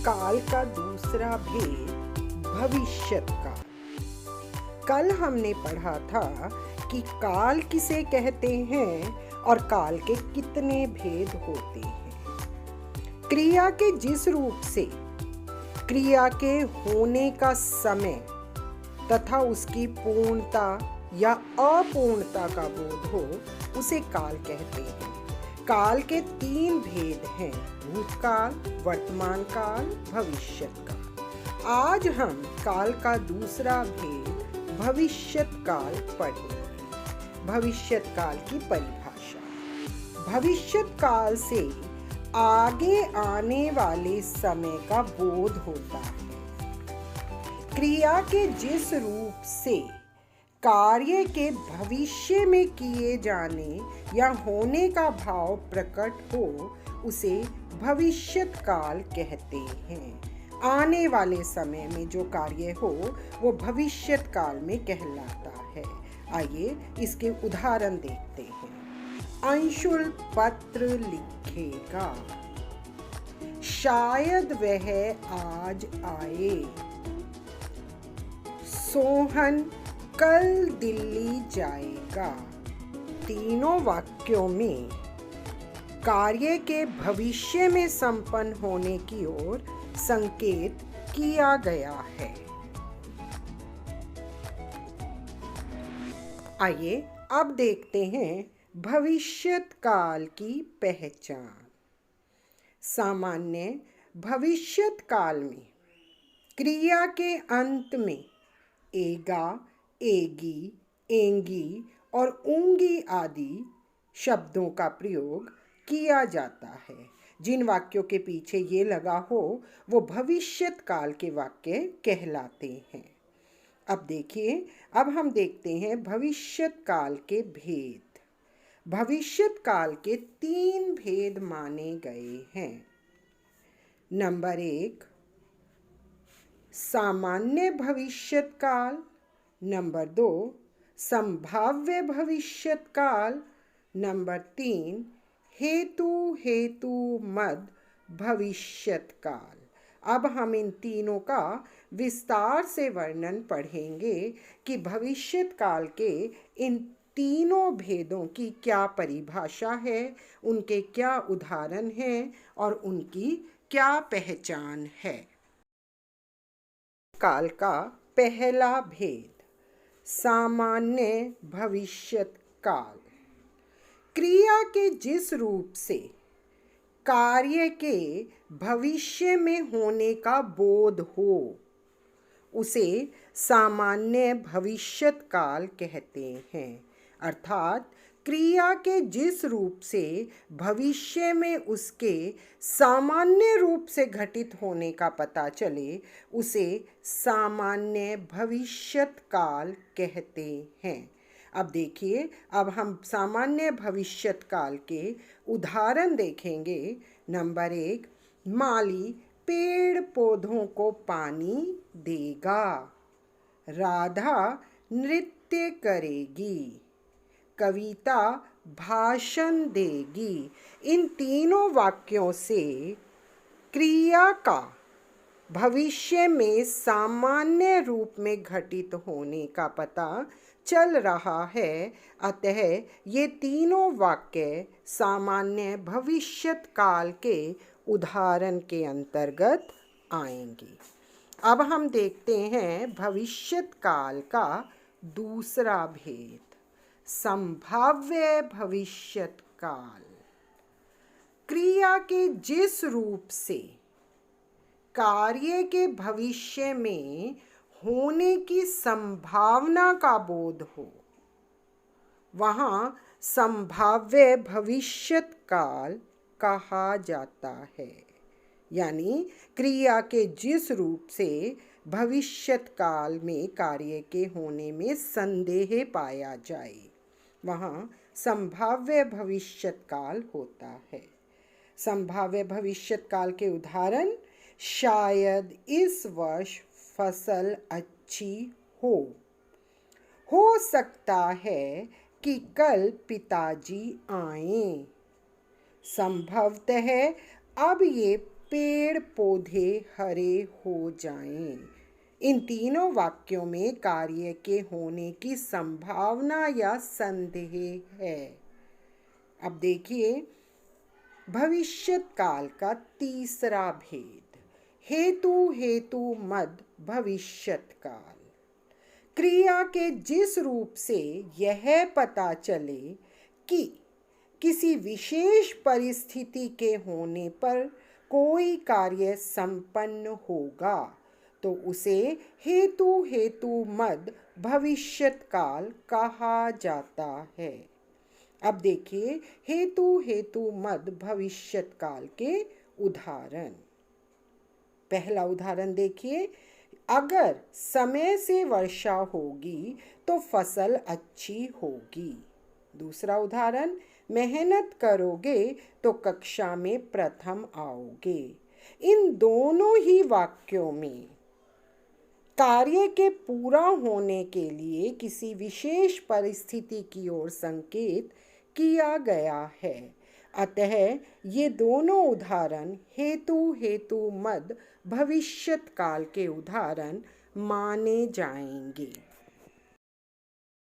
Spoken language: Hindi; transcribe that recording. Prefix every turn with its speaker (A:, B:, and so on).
A: काल का दूसरा भेद भविष्यत काल। कल हमने पढ़ा था कि काल किसे कहते हैं और काल के कितने भेद होते हैं। क्रिया के जिस रूप से क्रिया के होने का समय तथा उसकी पूर्णता या अपूर्णता का बोध हो उसे काल कहते हैं। काल के 3 भेद हैं: भूतकाल, वर्तमान काल, भविष्यत काल। आज हम काल का दूसरा भेद भविष्यत काल पढ़ेंगे। भविष्यत काल की परिभाषा: भविष्यत काल से आगे आने वाले समय का बोध होता है। क्रिया के जिस रूप से कार्य के भविष्य में किए जाने या होने का भाव प्रकट हो उसे भविष्यत काल कहते हैं। आने वाले समय में जो कार्य हो वो भविष्यत काल में कहलाता है। आइए इसके उदाहरण देखते हैं। अंशुल पत्र लिखेगा, शायद वह आज आए। सोहन कल दिल्ली जाएगा। तीनों वाक्यों में कार्य के भविष्य में संपन्न होने की ओर संकेत किया गया है। आइए अब देखते हैं भविष्यत काल की पहचान। सामान्य भविष्यत काल में क्रिया के अंत में एगा, एगी, एंगी और ऊंगी आदि शब्दों का प्रयोग किया जाता है। जिन वाक्यों के पीछे ये लगा हो वो भविष्यत काल के वाक्य कहलाते हैं। अब देखिए, अब हम देखते हैं भविष्यत काल के भेद। भविष्यत काल के 3 भेद माने गए हैं। नंबर 1 सामान्य भविष्यत काल, नंबर 2 संभाव्य भविष्यत काल, नंबर 3 हेतु मद भविष्यत काल। अब हम इन तीनों का विस्तार से वर्णन पढ़ेंगे कि भविष्यत काल के इन तीनों भेदों की क्या परिभाषा है, उनके क्या उदाहरण हैं और उनकी क्या पहचान है। काल का पहला भेद सामान्य भविष्यत काल। क्रिया के जिस रूप से कार्य के भविष्य में होने का बोध हो उसे सामान्य भविष्यत काल कहते हैं। अर्थात क्रिया के जिस रूप से भविष्य में उसके सामान्य रूप से घटित होने का पता चले उसे सामान्य भविष्यत काल कहते हैं। अब देखिए, अब हम सामान्य भविष्यत काल के उदाहरण देखेंगे। नंबर 1 माली पेड़ पौधों को पानी देगा। राधा नृत्य करेगी। कविता भाषण देगी। इन तीनों वाक्यों से क्रिया का भविष्य में सामान्य रूप में घटित होने का पता चल रहा है। अतः ये तीनों वाक्य सामान्य भविष्यत काल के उदाहरण के अंतर्गत आएंगे। अब हम देखते हैं भविष्यत काल का दूसरा भेद संभाव्य भविष्यत काल। क्रिया के जिस रूप से कार्य के भविष्य में होने की संभावना का बोध हो वहाँ संभाव्य भविष्यत काल कहा जाता है। यानी क्रिया के जिस रूप से भविष्यत काल में कार्य के होने में संदेह पाया जाए वहाँ संभाव्य भविष्यत काल होता है। संभाव्य भविष्यत काल के उदाहरण शायद इस वर्ष फसल अच्छी हो सकता है कि कल पिताजी आएं। संभवतः अब ये पेड़ पौधे हरे हो जाएं। इन तीनों वाक्यों में कार्य के होने की संभावना या संदेह है। अब देखिए भविष्यत काल का तीसरा भेद, हेतु हेतु मद भविष्यत काल। क्रिया के जिस रूप से यह पता चले कि किसी विशेष परिस्थिति के होने पर कोई कार्य संपन्न होगा तो उसे हेतु हेतु मद भविष्यत काल कहा जाता है। अब देखिए हेतु हेतु मद भविष्यत काल के उदाहरण। पहला उदाहरण देखिए, अगर समय से वर्षा होगी तो फसल अच्छी होगी। दूसरा उदाहरण, मेहनत करोगे तो कक्षा में प्रथम आओगे। इन दोनों ही वाक्यों में कार्य के पूरा होने के लिए किसी विशेष परिस्थिति की ओर संकेत किया गया है। अतः ये दोनों उदाहरण हेतु हेतु मद भविष्यत काल के उदाहरण माने जाएंगे।